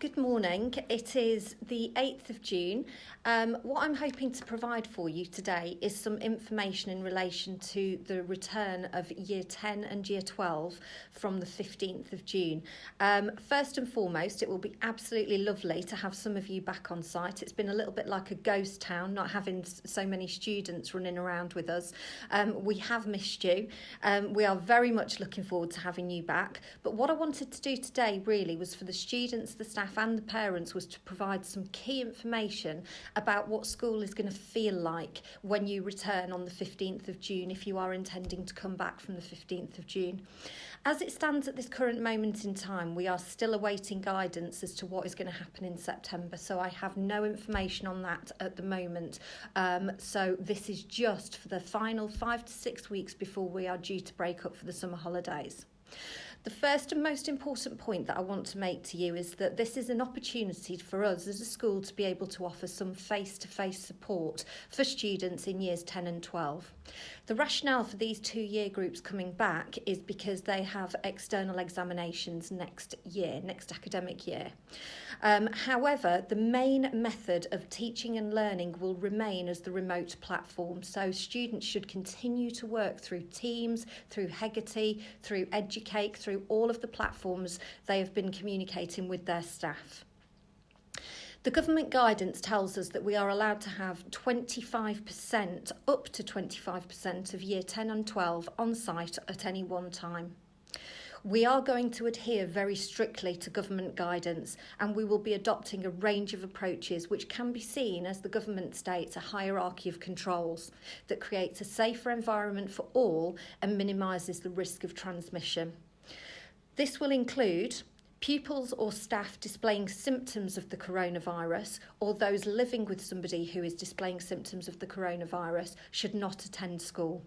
Good morning. It is the 8th of June. What I'm hoping to provide for you today is some information in relation to the return of Year 10 and Year 12 from the 15th of June. First and foremost, it will be absolutely lovely to have some of you back on site. It's been a little bit like a ghost town, not having so many students running around with us. We have missed you. We are very much looking forward to having you back. But what I wanted to do today really was for the students, the staff and the parents was to provide some key information about what school is going to feel like when you return on the 15th of June if you are intending to come back from the 15th of June. As it stands at this current moment in time, we are still awaiting guidance as to what is going to happen in September, so I have no information on that at the moment. So this is just for the final 5 to 6 weeks before we are due to break up for the summer holidays. The first and most important point that I want to make to you is that this is an opportunity for us as a school to be able to offer some face-to-face support for students in years 10 and 12. The rationale for these 2 year groups coming back is because they have external examinations next academic year. However, the main method of teaching and learning will remain as the remote platform, so students should continue to work through Teams, through Hegarty, through Educate, through all of the platforms they have been communicating with their staff. The government guidance tells us that we are allowed to have 25%, up to 25% of year 10 and 12 on site at any one time. We are going to adhere very strictly to government guidance, and we will be adopting a range of approaches which can be seen as the government states a hierarchy of controls that creates a safer environment for all and minimises the risk of transmission. This will include pupils or staff displaying symptoms of the coronavirus, or those living with somebody who is displaying symptoms of the coronavirus should not attend school.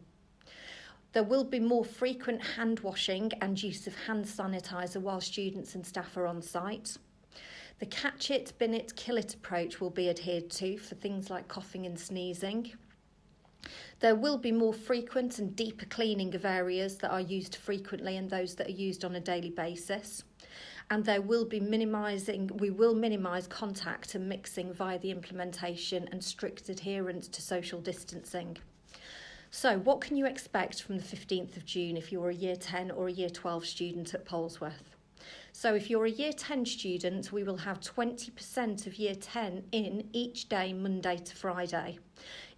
There will be more frequent hand washing and use of hand sanitizer while students and staff are on site. The catch it, bin it, kill it approach will be adhered to for things like coughing and sneezing. There will be more frequent and deeper cleaning of areas that are used frequently and those that are used on a daily basis. And we will minimise contact and mixing via the implementation and strict adherence to social distancing. So what can you expect from the 15th of June if you're a Year 10 or a Year 12 student at Polesworth? So if you're a Year 10 student, we will have 20% of Year 10 in each day, Monday to Friday.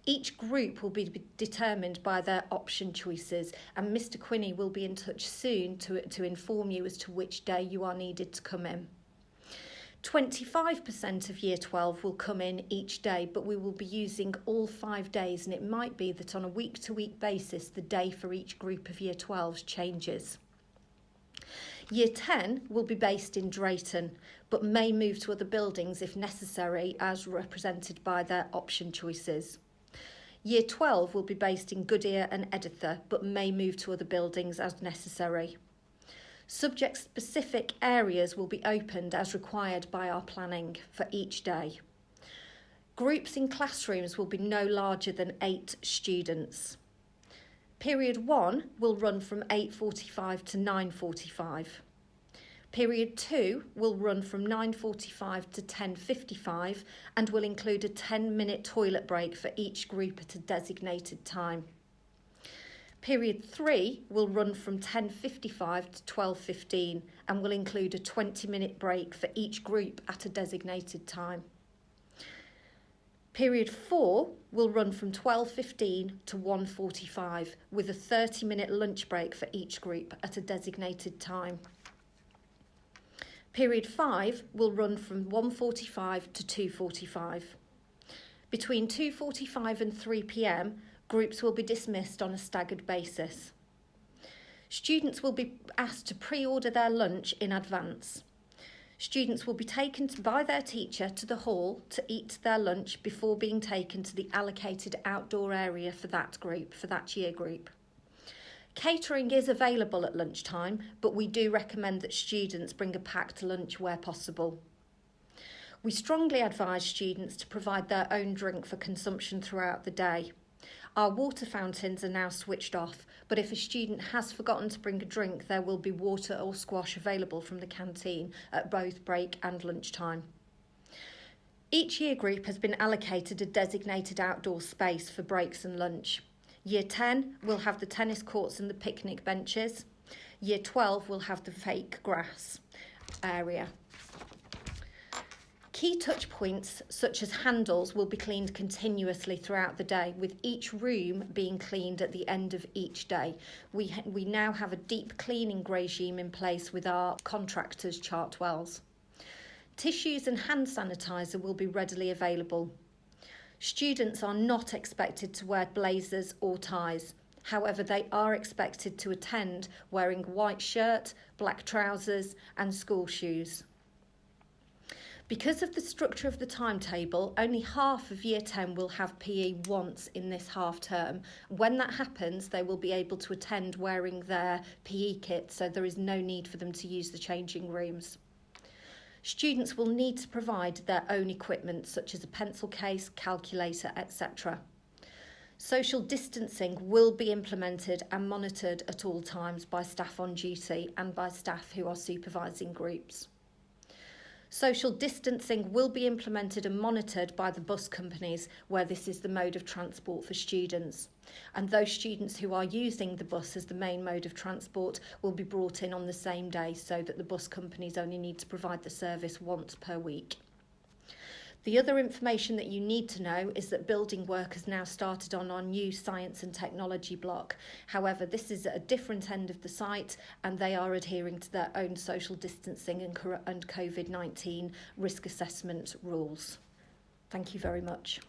Each group will be determined by their option choices, and Mr. Quinney will be in touch soon to inform you as to which day you are needed to come in. 25% of Year 12 will come in each day, but we will be using all 5 days, and it might be that on a week-to-week basis, the day for each group of Year 12s changes. Year 10 will be based in Drayton, but may move to other buildings if necessary, as represented by their option choices. Year 12 will be based in Goodyear and Editha, but may move to other buildings as necessary. Subject-specific areas will be opened as required by our planning for each day. Groups in classrooms will be no larger than 8 students. Period 1 will run from 8:45 to 9:45. Period 2 will run from 9:45 to 10:55 and will include a 10-minute toilet break for each group at a designated time. Period 3 will run from 10:55 to 12:15 and will include a 20-minute break for each group at a designated time. Period 4 will run from 12:15 to 1:45 with a 30-minute lunch break for each group at a designated time. Period 5 will run from 1:45 to 2:45. Between 2:45 and 3 p.m, groups will be dismissed on a staggered basis. Students will be asked to pre-order their lunch in advance. Students will be taken by their teacher to the hall to eat their lunch before being taken to the allocated outdoor area for that year group. Catering is available at lunchtime, but we do recommend that students bring a packed lunch where possible. We strongly advise students to provide their own drink for consumption throughout the day. Our water fountains are now switched off, but if a student has forgotten to bring a drink, there will be water or squash available from the canteen at both break and lunchtime. Each year group has been allocated a designated outdoor space for breaks and lunch. Year 10 will have the tennis courts and the picnic benches. Year 12 will have the fake grass area. Key touch points such as handles will be cleaned continuously throughout the day, with each room being cleaned at the end of each day. We now have a deep cleaning regime in place with our contractors, Chartwells. Tissues and hand sanitizer will be readily available. Students are not expected to wear blazers or ties. However, they are expected to attend wearing white shirt, black trousers and school shoes. Because of the structure of the timetable, only half of Year 10 will have PE once in this half term. When that happens, they will be able to attend wearing their PE kit, so there is no need for them to use the changing rooms. Students will need to provide their own equipment, such as a pencil case, calculator, etc. Social distancing will be implemented and monitored at all times by staff on duty and by staff who are supervising groups. Social distancing will be implemented and monitored by the bus companies where this is the mode of transport for students. And those students who are using the bus as the main mode of transport will be brought in on the same day, so that the bus companies only need to provide the service once per week. The other information that you need to know is that building work has now started on our new science and technology block. However, this is at a different end of the site and they are adhering to their own social distancing and COVID-19 risk assessment rules. Thank you very much.